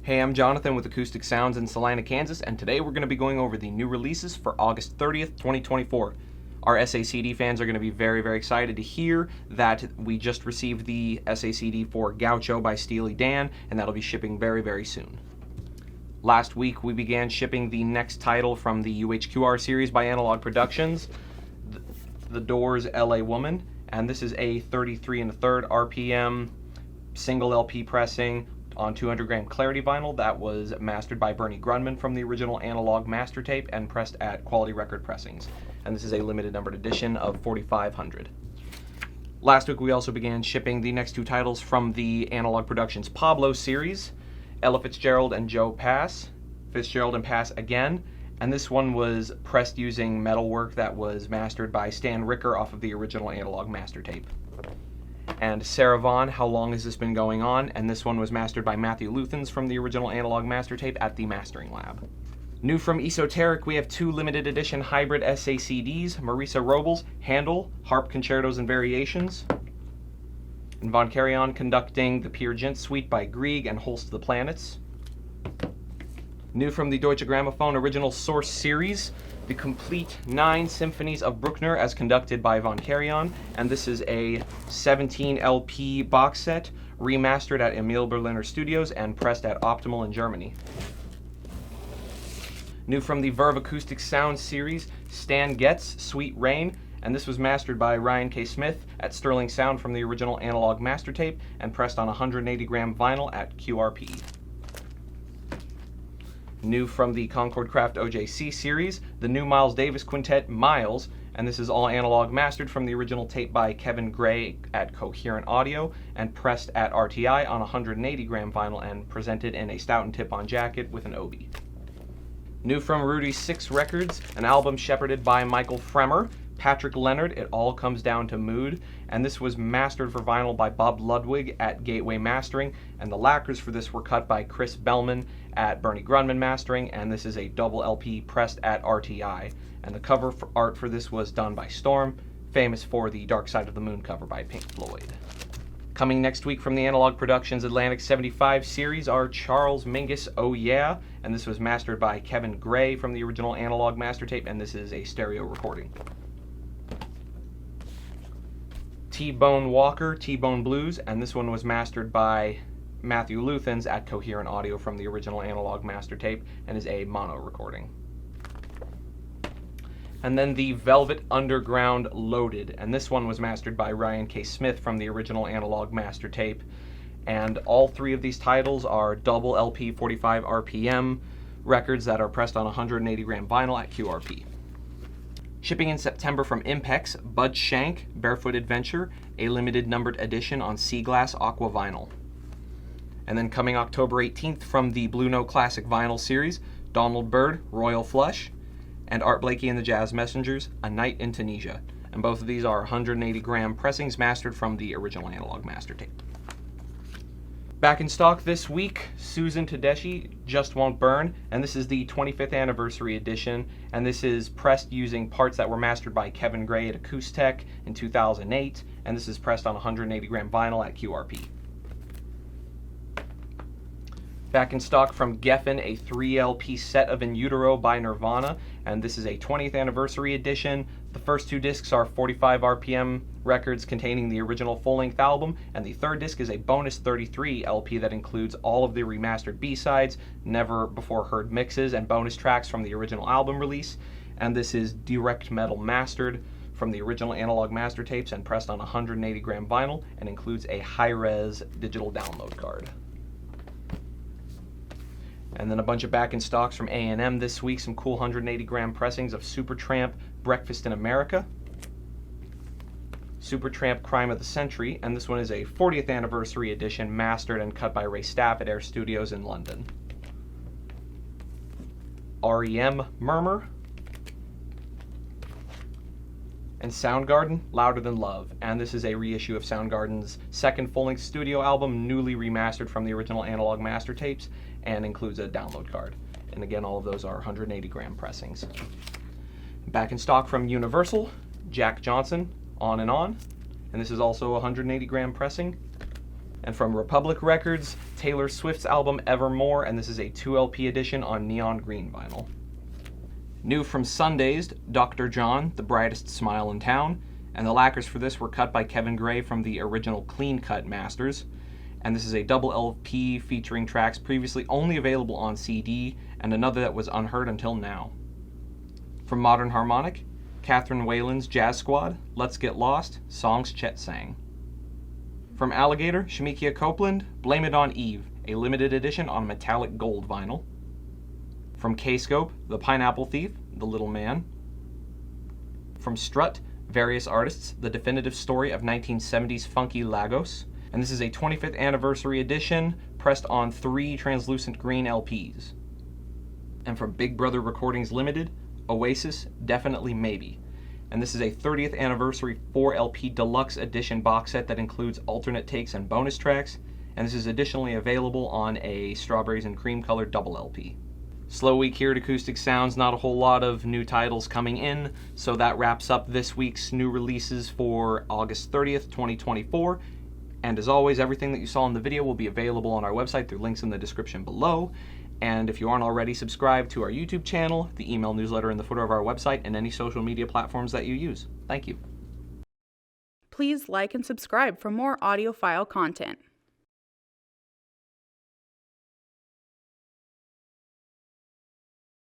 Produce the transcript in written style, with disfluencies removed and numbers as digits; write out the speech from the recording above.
Hey, I'm Jonathan with Acoustic Sounds in Salina, Kansas, and today we're going to be going over the new releases for August 30th, 2024. Our SACD fans are going to be very, very excited to hear that we just received the SACD for Gaucho by Steely Dan, and that'll be shipping very, very soon. Last week we began shipping the next title from the UHQR series by Analog Productions, The Doors' LA Woman, and this is a 33 1/3 RPM single LP pressing on 200 gram Clarity vinyl that was mastered by Bernie Grundman from the original Analog master tape and pressed at Quality Record Pressings. And this is a limited numbered edition of 4,500. Last week we also began shipping the next two titles from the Analog Productions Pablo series, Ella Fitzgerald and Joe Pass, Fitzgerald and Pass again, and this one was pressed using metalwork that was mastered by Stan Ricker off of the original Analog master tape. And Sarah Vaughan, How Long Has This Been Going On? And this one was mastered by Matthew Luthans from the original Analog master tape at the Mastering Lab. New from Esoteric, we have two limited edition hybrid SACDs, Marisa Robles, Handel, Harp Concertos and Variations, and Von Karajan conducting the Peer Gynt Suite by Grieg and Holst the Planets. New from the Deutsche Grammophon Original Source Series, the complete 9 symphonies of Bruckner as conducted by Von Karajan, and this is a 17 LP box set remastered at Emil Berliner Studios and pressed at Optimal in Germany. New from the Verve Acoustic Sound series, Stan Getz, Sweet Rain, and this was mastered by Ryan K. Smith at Sterling Sound from the original Analog master tape and pressed on 180 gram vinyl at QRP. New from the Concord Craft OJC series, the new Miles Davis Quintet, Miles, and this is all analog mastered from the original tape by Kevin Gray at Coherent Audio and pressed at RTI on 180 gram vinyl and presented in a Stoughton tip-on jacket with an obi. New from Rudy Six Records, an album shepherded by Michael Fremer, Patrick Leonard, It All Comes Down to Mood, and this was mastered for vinyl by Bob Ludwig at Gateway Mastering, and the lacquers for this were cut by Chris Bellman at Bernie Grundman Mastering, and this is a double LP pressed at RTI, and the cover art for this was done by Storm, famous for the Dark Side of the Moon cover by Pink Floyd. Coming next week from the Analog Productions Atlantic 75 series are Charles Mingus, Oh Yeah, and this was mastered by Kevin Gray from the original Analog master tape, and this is a stereo recording. T-Bone Walker, T-Bone Blues, and this one was mastered by Matthew Luthans at Coherent Audio from the original Analog master tape and is a mono recording. And then the Velvet Underground Loaded, and this one was mastered by Ryan K. Smith from the original Analog master tape, and all three of these titles are double LP 45 RPM records that are pressed on 180 gram vinyl at QRP. Shipping in September from Impex, Bud Shank, Barefoot Adventure, a limited numbered edition on Sea Glass Aqua Vinyl. And then coming October 18th from the Blue Note Classic Vinyl series, Donald Byrd, Royal Flush, and Art Blakey and the Jazz Messengers, A Night in Tunisia. And both of these are 180 gram pressings mastered from the original Analog master tape. Back in stock this week, Susan Tedeschi, Just Won't Burn, and this is the 25th anniversary edition, and this is pressed using parts that were mastered by Kevin Gray at Acoustic in 2008, and this is pressed on 180 gram vinyl at QRP. Back in stock from Geffen, a 3 LP set of In Utero by Nirvana, and this is a 20th anniversary edition. The first two discs are 45 RPM records containing the original full-length album, and the third disc is a bonus 33 LP that includes all of the remastered B-sides, never before heard mixes, and bonus tracks from the original album release, and this is direct metal mastered from the original Analog master tapes and pressed on 180 gram vinyl, and includes a high-res digital download card. And then a bunch of back in stocks from A&M this week, some cool 180 gram pressings of Supertramp, Breakfast in America, Supertramp, Crime of the Century, and this one is a 40th anniversary edition mastered and cut by Ray Staff at Air Studios in London. REM, Murmur, and Soundgarden, Louder Than Love, and this is a reissue of Soundgarden's second full-length studio album, newly remastered from the original Analog master tapes, and includes a download card. And again, all of those are 180 gram pressings. Back in stock from Universal, Jack Johnson, On and On, and this is also a 180 gram pressing. And from Republic Records, Taylor Swift's album Evermore, and this is a 2LP edition on neon green vinyl. New from Sundazed, Dr. John, The Brightest Smile in Town, and the lacquers for this were cut by Kevin Gray from the original Clean Cut masters. And this is a double LP featuring tracks previously only available on CD, and another that was unheard until now. From Modern Harmonic, Catherine Whalen's Jazz Squad, Let's Get Lost, songs Chet sang. From Alligator, Shamikia Copeland, Blame It on Eve, a limited edition on metallic gold vinyl. From K-Scope, The Pineapple Thief, The Little Man. From Strut, various artists, The Definitive Story of 1970s Funky Lagos, and this is a 25th anniversary edition pressed on 3 translucent green LPs. And from Big Brother Recordings Limited, Oasis, Definitely Maybe. And this is a 30th anniversary 4LP deluxe edition box set that includes alternate takes and bonus tracks, and this is additionally available on a Strawberries and Cream colored double LP. Slow week here at Acoustic Sounds, not a whole lot of new titles coming in, so that wraps up this week's new releases for August 30th, 2024. And as always, everything that you saw in the video will be available on our website through links in the description below. And if you aren't already subscribed to our YouTube channel, the email newsletter in the footer of our website, and any social media platforms that you use. Thank you. Please like and subscribe for more audiophile content.